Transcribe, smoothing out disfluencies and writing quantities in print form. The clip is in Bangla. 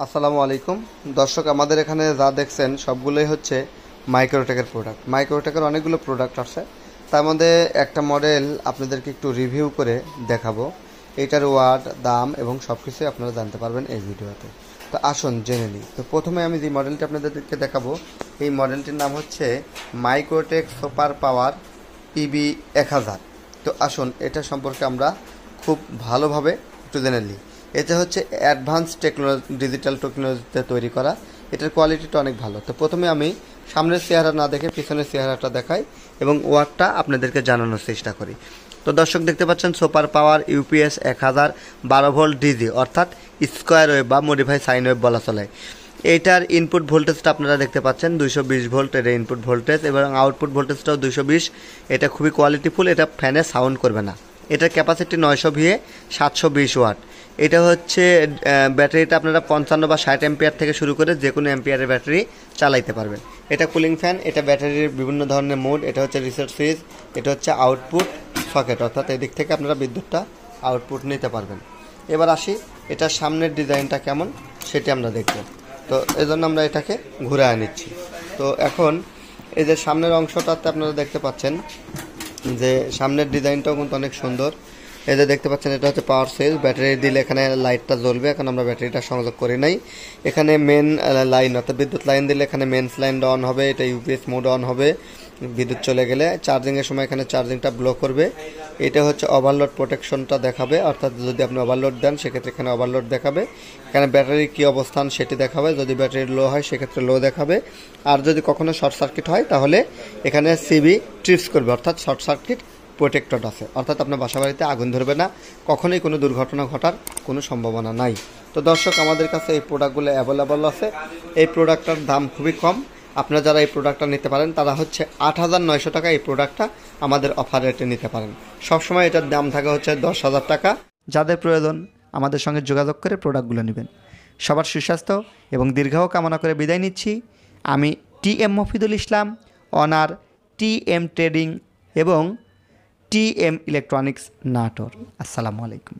আসসালামু আলাইকুম দর্শক, আমাদের এখানে যা দেখছেন সবগুলোই হচ্ছে মাইক্রোটেকের প্রোডাক্ট। মাইক্রোটেকের অনেকগুলো প্রোডাক্ট আছে, তার মধ্যে একটা মডেল আপনাদেরকে একটু রিভিউ করে দেখাবো। এটার ওয়াট, দাম এবং সব কিছুই আপনারা জানতে পারবেন এই ভিডিওতে। তো আসুন জেনে নিই। তো প্রথমে আমি যে মডেলটি আপনাদেরকে দেখাবো, এই মডেলটির নাম হচ্ছে মাইক্রোটেক সুপার পাওয়ার পিবি 1000। তো আসুন এটা সম্পর্কে আমরা খুব ভালোভাবে একটু জেনে নিই। এটা হচ্ছে অ্যাডভান্স টেকনোলজি, ডিজিটাল টেকনোলজিতে তৈরি করা। এটার কোয়ালিটিটা অনেক ভালো। তো প্রথমে আমি সামনের চেহারা না দেখে পিছনের চেহারাটা দেখাই এবং ওয়াটটা আপনাদেরকে জানানোর চেষ্টা করি। তো দর্শক দেখতে পাচ্ছেন super power UPS 1000 12 volt DG, অর্থাৎ স্কোয়ার ওয়েভ বা মডিফাই সাইন ওয়েভ বলা চলে। এইটার ইনপুট ভোল্টেজটা আপনারা দেখতে পাচ্ছেন 220 ভোল্ট এর ইনপুট ভোল্টেজ এবং আউটপুট ভোল্টেজটাও 220। এটা খুবই কোয়ালিটিফুল, এটা ফ্যানে সাউন্ড করবে না। এটার ক্যাপাসিটি 900 ভিএ 720 ওয়াট। এটা হচ্ছে ব্যাটারিটা আপনারা 55 বা 60 অ্যাম্পিয়ার থেকে শুরু করে যে কোনো অ্যাম্পিয়ারের ব্যাটারি চালাইতে পারবেন। এটা কুলিং ফ্যান, এটা ব্যাটারির বিভিন্ন ধরনের মোড, এটা হচ্ছে রিসেট সুইচ, এটা হচ্ছে আউটপুট সকেট, অর্থাৎ এদিক থেকে আপনারা বিদ্যুৎটা আউটপুট নিতে পারবেন। এবার আসি এটার সামনের ডিজাইনটা কেমন সেটি আমরা দেখব। তো এজন্য আমরা এটাকে ঘুরে নিচ্ছি। তো এখন এই যে সামনের অংশটাতে আপনারা দেখতে পাচ্ছেন যে সামনের ডিজাইনটাও কিন্তু অনেক সুন্দর। এই যে দেখতে পাচ্ছেন এটা হচ্ছে পাওয়ার সুইচ, ব্যাটারি দিলে এখানে লাইটটা জ্বলবে। এখন আমরা ব্যাটারিটা সংযোগ করি নাই। এখানে মেন লাইন অর্থাৎ বিদ্যুৎ লাইন দিলে এখানে মেন্স লাইনটা অন হবে, এটা ইউপিএস মোড অন হবে। বিদ্যুৎ চলে গেলে চার্জিংয়ের সময় এখানে চার্জিংটা ব্লো করবে। এটা হচ্ছে ওভারলোড প্রোটেকশনটা দেখাবে, অর্থাৎ যদি আপনি ওভারলোড দেন সেক্ষেত্রে এখানে ওভারলোড দেখাবে। এখানে ব্যাটারির কী অবস্থান সেটি দেখাবে, যদি ব্যাটারি লো হয় সেক্ষেত্রে লো দেখাবে। আর যদি কখনো শর্ট সার্কিট হয় তাহলে এখানে সিবি ট্রিপস করবে, অর্থাৎ শর্ট সার্কিট প্রোটেক্টর আছে, অর্থাৎ আপনার বাসা বাড়িতে আগুন ধরবে না, কখনোই কোনো দুর্ঘটনা ঘটার কোনো সম্ভাবনা নাই। তো দর্শক, আমাদের কাছে এই প্রোডাক্টগুলো অ্যাভেলেবল আছে। এই প্রোডাক্টটার দাম খুবই কম। আপনারা যারা এই প্রোডাক্টটা নিতে পারেন তারা হচ্ছে 8900 টাকা এই প্রোডাক্টটা আমাদের অফার রেটে নিতে পারেন। সবসময় এটার দাম থাকে হচ্ছে 10,000 টাকা। যাদের প্রয়োজন আমাদের সঙ্গে যোগাযোগ করে প্রোডাক্টগুলো নেবেন। সবার সুস্বাস্থ্য এবং দীর্ঘায়ু কামনা করে বিদায় নিচ্ছি। আমি টিএম মফিদুল ইসলাম, অনার টিএম ট্রেডিং এবং টিএম ইলেকট্রনিক্স নাটোর। আসসালামু আলাইকুম।